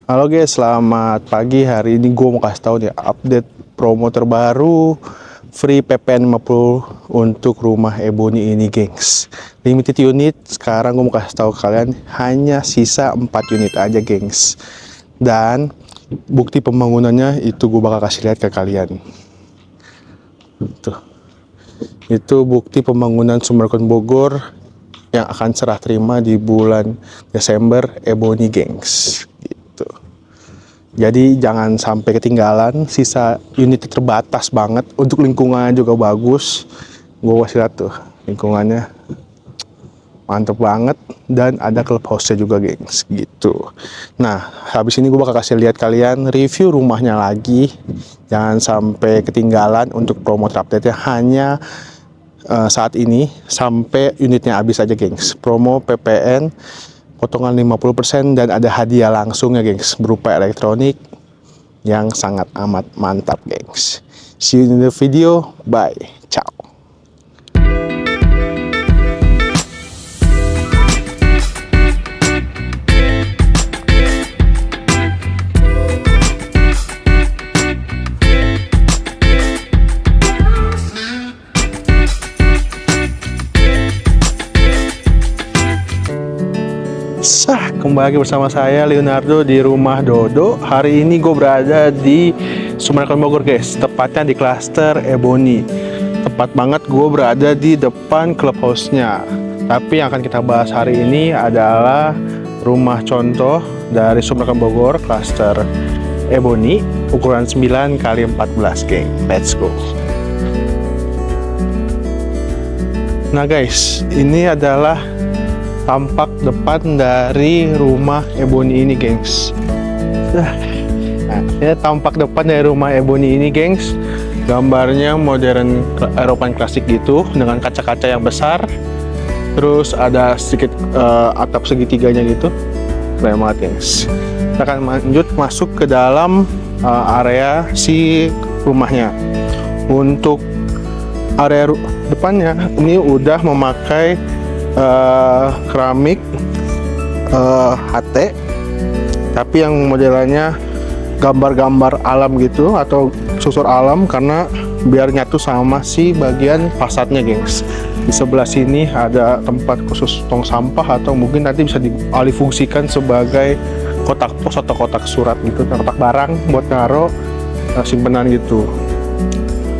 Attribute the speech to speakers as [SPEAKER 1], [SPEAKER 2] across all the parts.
[SPEAKER 1] Halo guys, selamat pagi. Hari ini gue mau kasih tahu nih update promo terbaru free PPN 50 untuk rumah Ebony ini, gengs. Limited unit. Sekarang gue mau kasih tahu kalian hanya sisa 4 unit aja, gengs. Dan bukti pembangunannya itu gue bakal kasih lihat ke kalian. Tuh. Itu bukti pembangunan Sumberkon Bogor yang akan serah terima di bulan Desember Ebony, gengs. Jadi jangan sampai ketinggalan, sisa unit terbatas banget, untuk lingkungannya juga bagus. Gue kasih lihat tuh, lingkungannya mantep banget, dan ada clubhouse-nya juga, gengs, gitu. Nah, habis ini gue bakal kasih lihat kalian review rumahnya lagi. Jangan sampai ketinggalan untuk promo terupdate-nya hanya saat ini sampai unitnya habis aja, gengs. Promo PPN potongan 50% dan ada hadiah langsung ya, gengs, berupa elektronik yang sangat amat mantap, gengs. See you in the video, bye, ciao. Kembali bersama saya Leonardo di rumah Dodo. Hari ini gue berada di Sumberkon Bogor, guys, tepatnya di klaster Ebony. Tepat banget gue berada di depan clubhouse-nya. Tapi yang akan kita bahas hari ini adalah rumah contoh dari Sumberkon Bogor klaster Ebony ukuran 9x14, geng. Let's go. Nah guys, ini adalah tampak depan dari rumah Ebony ini, gengs. Nah, ini tampak depan dari rumah Ebony ini, gengs. Gambarnya modern Eropa klasik gitu, dengan kaca-kaca yang besar. Terus ada sedikit atap segitiganya gitu. Keren banget, gengs. Kita akan lanjut masuk ke dalam area si rumahnya. Untuk area depannya ini udah memakai keramik HT, tapi yang modelannya gambar-gambar alam gitu atau susur alam, karena biar nyatu sama si bagian fasadnya, gengs. Di sebelah sini ada tempat khusus tong sampah, atau mungkin nanti bisa dialihfungsikan sebagai kotak pos atau kotak surat gitu, kotak barang buat naruh simpenan gitu.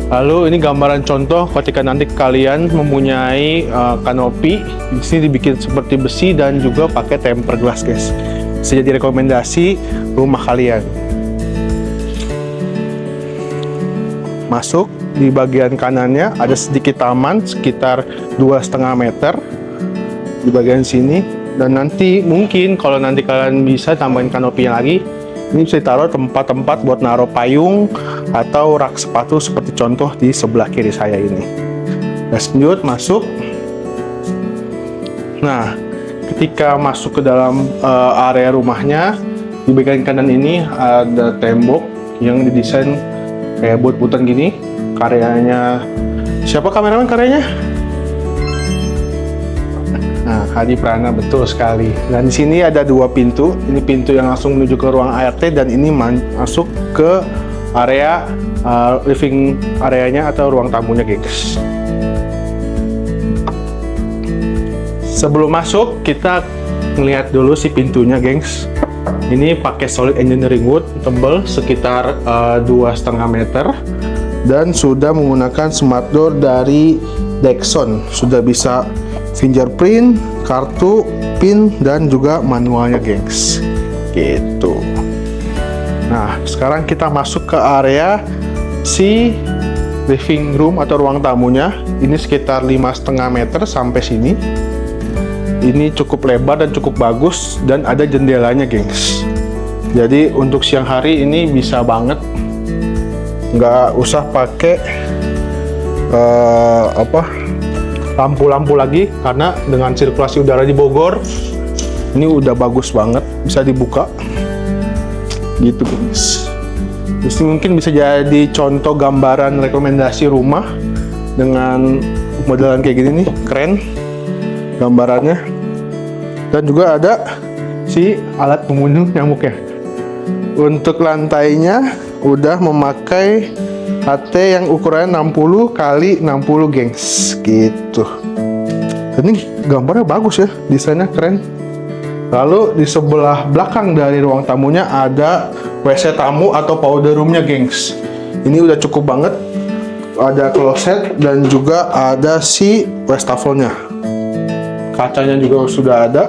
[SPEAKER 1] Lalu ini gambaran contoh ketika nanti kalian mempunyai kanopi. Di sini dibikin seperti besi dan juga pakai tempered glass, guys. Bisa jadi rekomendasi rumah kalian. Masuk di bagian kanannya ada sedikit taman sekitar 2,5 meter di bagian sini, dan nanti mungkin kalau nanti kalian bisa tambahin kanopinya lagi, ini bisa ditaruh tempat-tempat buat naruh payung atau rak sepatu seperti contoh di sebelah kiri saya ini. Lanjut masuk. Nah, ketika masuk ke dalam area rumahnya, di bagian kanan ini ada tembok yang didesain kayak but-butan gini. Karyanya siapa kameramen karyanya? Nah, Hadi Prana, betul sekali. Dan di sini ada 2 pintu. Ini pintu yang langsung menuju ke ruang ART, dan ini masuk ke area living areanya atau ruang tamunya, gengs. Sebelum masuk, kita ngelihat dulu si pintunya, gengs. Ini pakai solid engineering wood tebal sekitar 2,5 meter, dan sudah menggunakan smart door dari Dexon. Sudah bisa fingerprint, kartu, pin, dan juga manualnya, gengs. Gitu. Nah, sekarang kita masuk ke area si living room atau ruang tamunya. Ini sekitar 5,5 meter sampai sini. Ini cukup lebar dan cukup bagus, dan ada jendelanya, gengs. Jadi untuk siang hari ini bisa banget, nggak usah pakai lampu-lampu lagi, karena dengan sirkulasi udara di Bogor ini udah bagus banget, bisa dibuka gitu, guys. Terus mungkin bisa jadi contoh gambaran rekomendasi rumah dengan modelan kayak gini nih, keren gambarannya. Dan juga ada si alat pembunuh nyamuk ya. Untuk lantainya udah memakai HT yang ukurannya 60 kali 60 gengs gitu. Ini gambarnya bagus ya, desainnya keren. Lalu di sebelah belakang dari ruang tamunya ada WC tamu atau powder roomnya gengs. Ini udah cukup banget. Ada kloset dan juga ada si wastafelnya. Kacanya juga sudah ada.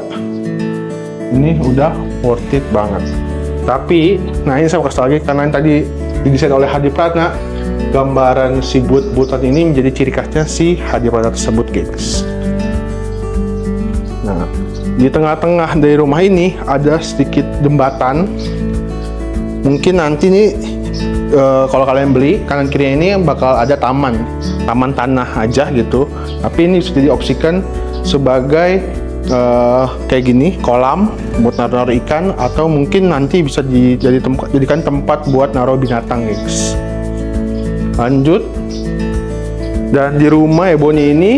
[SPEAKER 1] Ini udah worth it banget. Tapi, nah ini saya kasih lagi karena yang tadi didesain oleh Hadi Pratna, gambaran si but-butan ini menjadi ciri khasnya si Hadi Pratna tersebut, gengs. Nah, di tengah-tengah dari rumah ini ada sedikit jembatan. Mungkin nanti nih kalau kalian beli kanan kiri ini bakal ada taman tanah aja gitu. Tapi ini sudah diopsikan sebagai kayak gini, kolam buat naruh ikan, atau mungkin nanti bisa dijadikan tempat buat naruh binatang, guys. Lanjut, dan di rumah Ebony ini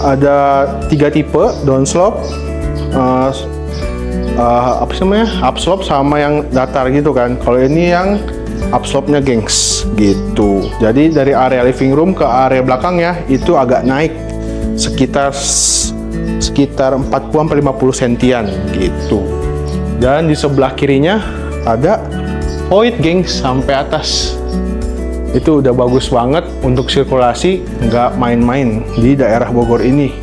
[SPEAKER 1] ada 3 tipe downslope, apa namanya, upslope sama yang datar gitu kan. Kalau ini yang upslope-nya, gengs, gitu. Jadi dari area living room ke area belakangnya itu agak naik sekitar 40-50 sentian gitu. Dan di sebelah kirinya ada void, gengs, sampai atas. Itu udah bagus banget untuk sirkulasi, nggak main-main di daerah Bogor ini.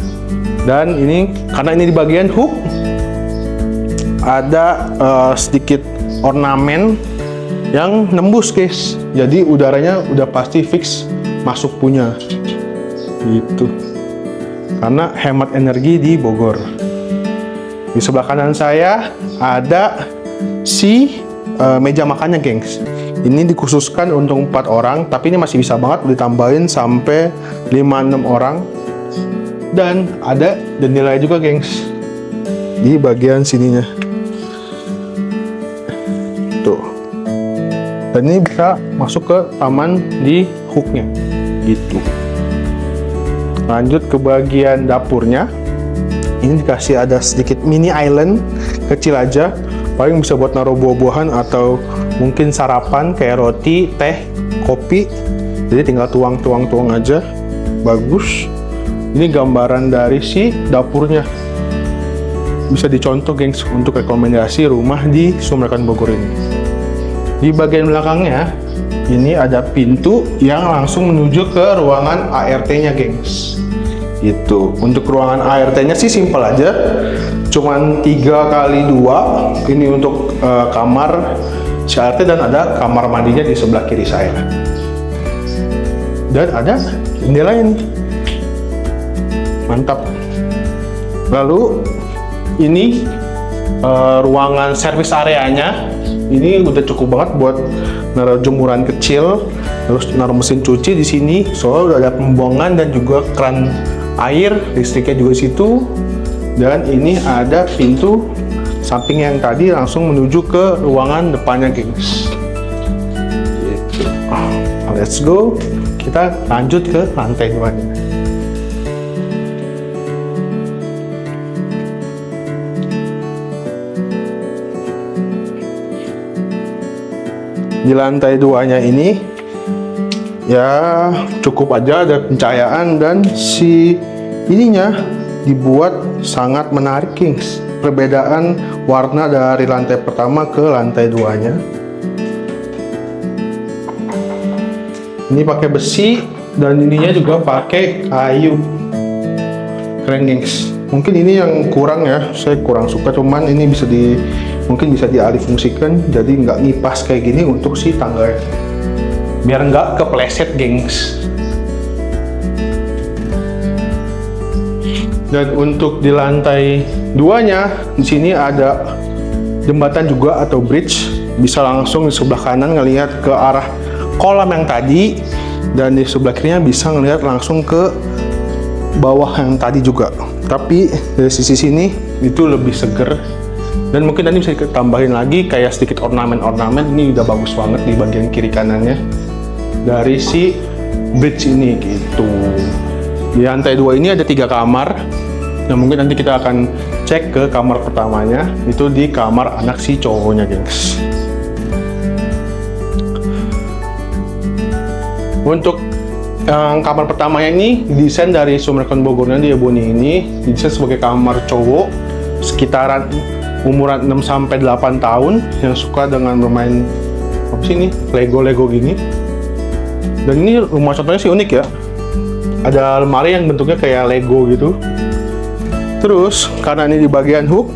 [SPEAKER 1] Dan ini karena ini di bagian hook ada sedikit ornamen yang nembus, guys. Jadi udaranya udah pasti fix masuk punya gitu. Karena hemat energi di Bogor. Di sebelah kanan saya ada si meja makannya, gengs. Ini dikhususkan untuk 4 orang, tapi ini masih bisa banget ditambahin sampai 5-6 orang. Dan ada jendela juga, gengs, di bagian sininya. Tuh. Dan ini bisa masuk ke taman di hooknya, gitu. Lanjut ke bagian dapurnya. Ini dikasih ada sedikit mini island kecil aja, paling bisa buat naruh buah-buahan atau mungkin sarapan kayak roti, teh, kopi. Jadi tinggal tuang aja. Bagus. Ini gambaran dari si dapurnya. Bisa dicontoh, gengs, untuk rekomendasi rumah di Sumberkan Bogor ini. Di bagian belakangnya ini ada pintu yang langsung menuju ke ruangan ART-nya, gengs. Gitu. Untuk ruangan ART-nya sih simpel aja, cuman 3x2. Ini untuk kamar si ART, dan ada kamar mandinya di sebelah kiri saya. Dan ada jendela ini, mantap. Lalu ini ruangan servis areanya. Ini udah cukup banget buat naruh jemuran kecil, terus naruh mesin cuci di sini. Soalnya udah ada pembuangan dan juga keran air, listriknya juga di situ. Dan ini ada pintu samping yang tadi langsung menuju ke ruangan depannya, gengs. Gitu. Let's go. Kita lanjut ke lantai 2-nya. Di lantai 2-nya ini ya cukup aja ada pencahayaan, dan si ininya dibuat sangat menarik, gengs. Perbedaan warna dari lantai pertama ke lantai 2-nya. Ini pakai besi dan ininya juga pakai kayu. Keren, gengs. Mungkin ini yang kurang ya, saya kurang suka, cuman ini mungkin bisa dialih fungsikan jadi nggak ngipas kayak gini untuk si tangga, biar nggak kepleset, gengs. Dan untuk di lantai 2-nya di sini ada jembatan juga atau bridge, bisa langsung di sebelah kanan ngelihat ke arah kolam yang tadi, dan di sebelah kirinya bisa ngelihat langsung ke bawah yang tadi juga. Tapi dari sisi sini itu lebih seger, dan mungkin nanti bisa ditambahin lagi kayak sedikit ornamen-ornamen. Ini udah bagus banget di bagian kiri kanannya dari si bridge ini, gitu. Di lantai 2 ini ada 3 kamar. Nah, mungkin nanti kita akan cek ke kamar pertamanya, itu di kamar anak si cowoknya, gengs. Untuk yang kamar pertamanya ini desain dari Sumercon Bogornya di Ebony ini desain sebagai kamar cowok sekitaran umuran 6-8 tahun yang suka dengan bermain apa sih ini Lego gini. Dan ini rumah contohnya sih unik ya, ada lemari yang bentuknya kayak Lego gitu. Terus karena ini di bagian hook,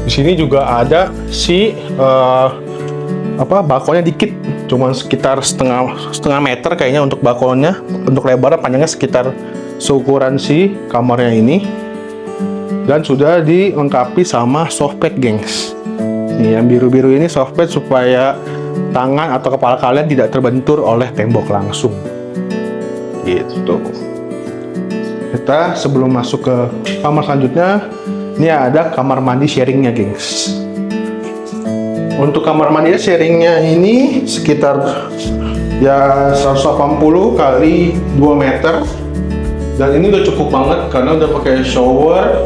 [SPEAKER 1] di sini juga ada si balkonnya dikit, cuman sekitar setengah meter kayaknya untuk balkonnya. Untuk lebar panjangnya sekitar seukuran si kamarnya ini, dan sudah dilengkapi sama softbed gengs. Nih yang biru-biru ini softbed supaya tangan atau kepala kalian tidak terbentur oleh tembok langsung gitu. Kita sebelum masuk ke kamar selanjutnya, ini ada kamar mandi sharingnya gengs. Untuk kamar mandi sharingnya ini sekitar ya 180 kali 2 meter, dan ini udah cukup banget karena udah pakai shower,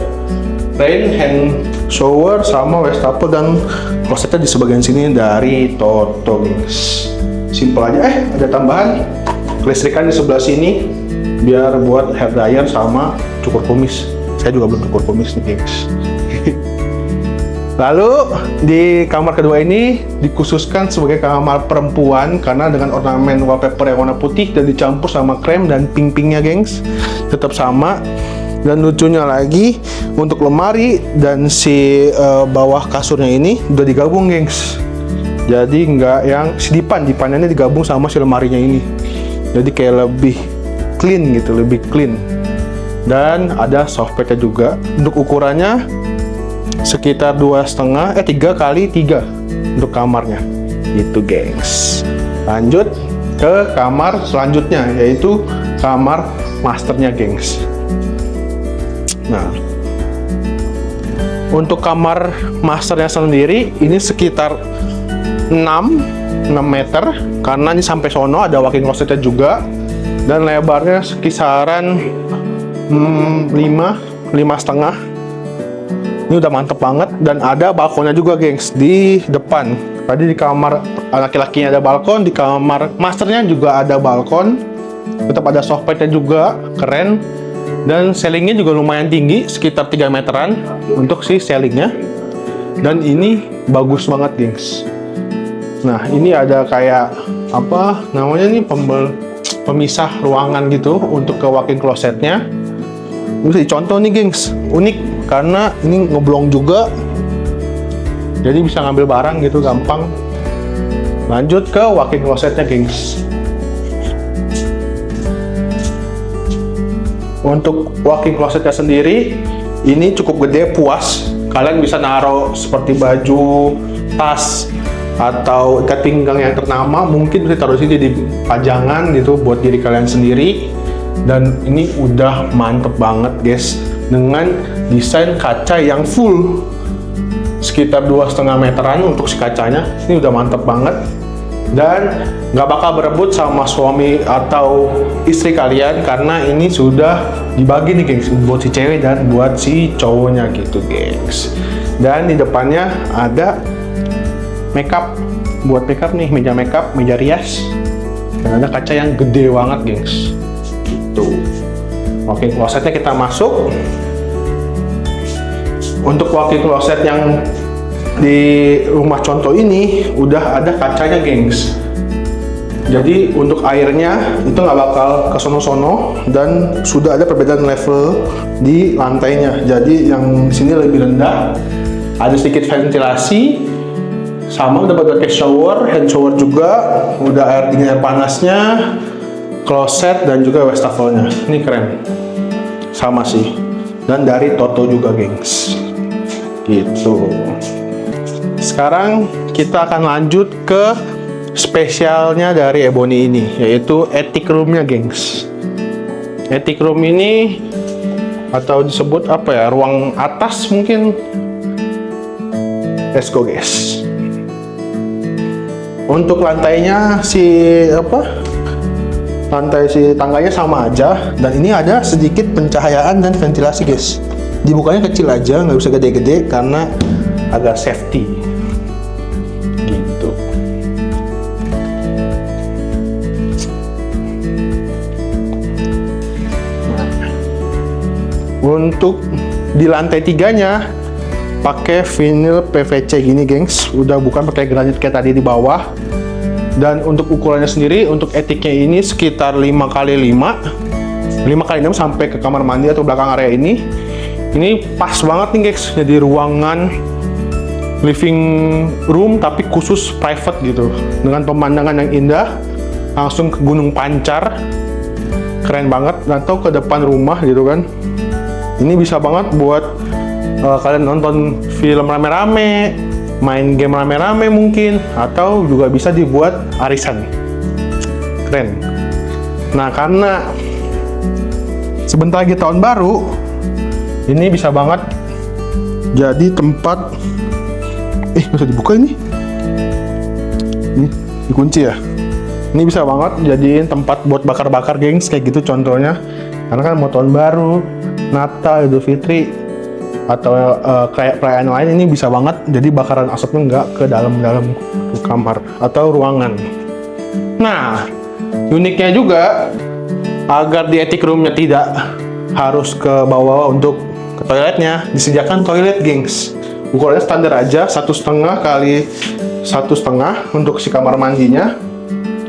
[SPEAKER 1] rain, hand shower, sama wastafel, dan klosetnya di sebagian sini dari Toto gengs. Simple aja. Ada tambahan kelistrikan di sebelah sini biar buat hair dryer sama cukur kumis. Saya juga belum cukur kumis nih gengs. Lalu di kamar kedua ini dikhususkan sebagai kamar perempuan karena dengan ornamen wallpaper yang warna putih dan dicampur sama krem dan pink-pinknya gengs, tetap sama. Dan lucunya lagi untuk lemari dan si bawah kasurnya ini udah digabung gengs. Jadi nggak yang si dipannya ini digabung sama si lemarinya ini. Jadi kayak lebih clean gitu, lebih clean. Dan ada softbednya juga. Untuk ukurannya sekitar 3 kali 3 untuk kamarnya. Itu gengs. Lanjut ke kamar selanjutnya, yaitu kamar masternya gengs. Nah, untuk kamar masternya sendiri ini sekitar 6 meter karena ini sampai sono, ada walk-in closetnya juga, dan lebarnya kisaran 5,5. Ini udah mantep banget, dan ada balkonnya juga gengs di depan. Tadi di kamar laki-lakinya ada balkon, di kamar masternya juga ada balkon, tetap ada softbednya juga, keren. Dan ceilingnya juga lumayan tinggi, sekitar 3 meteran untuk si ceilingnya. Dan ini bagus banget gengs. Nah ini ada kayak apa namanya nih, pemisah ruangan gitu untuk ke walk-in closetnya. Bisa dicontoh nih gengs, unik karena ini ngeblong juga, jadi bisa ngambil barang gitu gampang. Lanjut ke walk-in closetnya gengs. Untuk walk-in closetnya sendiri ini cukup gede, puas. Kalian bisa naruh seperti baju, tas, atau ikat pinggang yang ternama, mungkin bisa taruh sini di pajangan gitu buat diri kalian sendiri. Dan ini udah mantep banget guys, dengan desain kaca yang full sekitar 2,5 meteran untuk si kacanya. Ini udah mantep banget, dan nggak bakal berebut sama suami atau istri kalian karena ini sudah dibagi nih gengs, buat si cewek dan buat si cowoknya gitu gengs. Dan di depannya ada makeup, buat makeup nih, meja makeup, meja rias, dan ada kaca yang gede banget gengs gitu. Oke, klosetnya kita masuk. Untuk walk-in closet yang di rumah contoh ini udah ada kacanya gengs, jadi untuk airnya itu nggak bakal ke sono-sono, dan sudah ada perbedaan level di lantainya. Jadi yang sini lebih rendah, ada sedikit ventilasi, sama udah pakai shower, hand shower juga, udah air dingin air panasnya, kloset, dan juga wastafelnya. Ini keren, sama sih, dan dari Toto juga gengs gitu. Sekarang kita akan lanjut ke spesialnya dari Ebony ini, yaitu attic roomnya gengs. Attic room ini atau disebut apa ya, ruang atas mungkin. Let's go guys. Untuk lantainya lantai si tangganya sama aja, dan ini ada sedikit pencahayaan dan ventilasi guys. Dibukanya kecil aja, nggak bisa gede-gede karena agak safety gitu. untuk di lantai 3-nya pakai vinyl PVC gini, gengs. Udah bukan pakai granit kayak tadi di bawah. Dan untuk ukurannya sendiri, untuk etiknya ini sekitar 5x5 sampai ke kamar mandi atau belakang area ini. Ini pas banget nih, gengs. Jadi ruangan living room tapi khusus private gitu, dengan pemandangan yang indah, langsung ke Gunung Pancar. Keren banget. Atau ke depan rumah gitu kan. Ini bisa banget buat kalian nonton film rame-rame, main game rame-rame mungkin, atau juga bisa dibuat arisan. Keren. Nah, karena sebentar lagi tahun baru, ini bisa banget jadi tempat. Nggak usah dibuka ini. Ini dikunci ya. Ini bisa banget jadiin tempat buat bakar-bakar, gengs, kayak gitu contohnya. Karena kan mau tahun baru, Natal, Idul Fitri, atau kayak perayaan lain, ini bisa banget jadi bakaran asapnya nggak ke dalam kamar atau ruangan. Nah, uniknya juga, agar di attic room-nya tidak harus ke bawah untuk ke toiletnya, disediakan toilet, gengs. Ukurannya standar aja, 1,5 kali 1,5 untuk si kamar mandinya.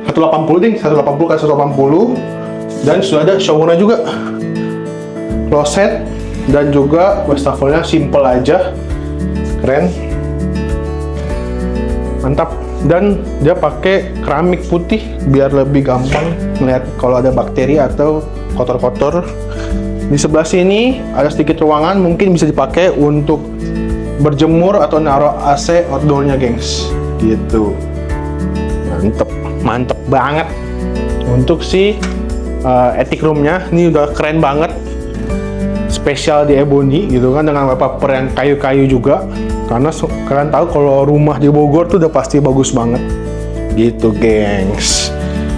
[SPEAKER 1] 180 ding, 180 kali 180. Dan sudah ada showernya juga, kloset, dan juga wastafelnya simple aja. Keren, mantap. Dan dia pakai keramik putih biar lebih gampang melihat kalau ada bakteri atau kotor-kotor. Di sebelah sini ada sedikit ruangan, mungkin bisa dipakai untuk berjemur atau naruh AC outdoornya, gengs. Gitu. Mantep banget. Untuk si attic roomnya ini udah keren banget, spesial di ebony gitu kan, dengan wallpaper yang kayu-kayu juga. Karena kalian tahu kalau rumah di Bogor tuh udah pasti bagus banget gitu, gengs.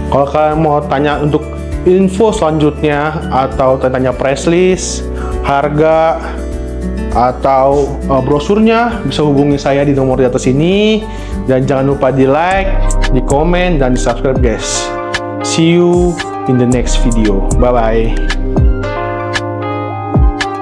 [SPEAKER 1] Kalau kalian mau tanya untuk info selanjutnya atau tanya press list, harga, atau brosurnya, bisa hubungi saya di nomor di atas ini. Dan jangan lupa di like, di komen, dan di subscribe, guys. See you in the next video. Bye bye.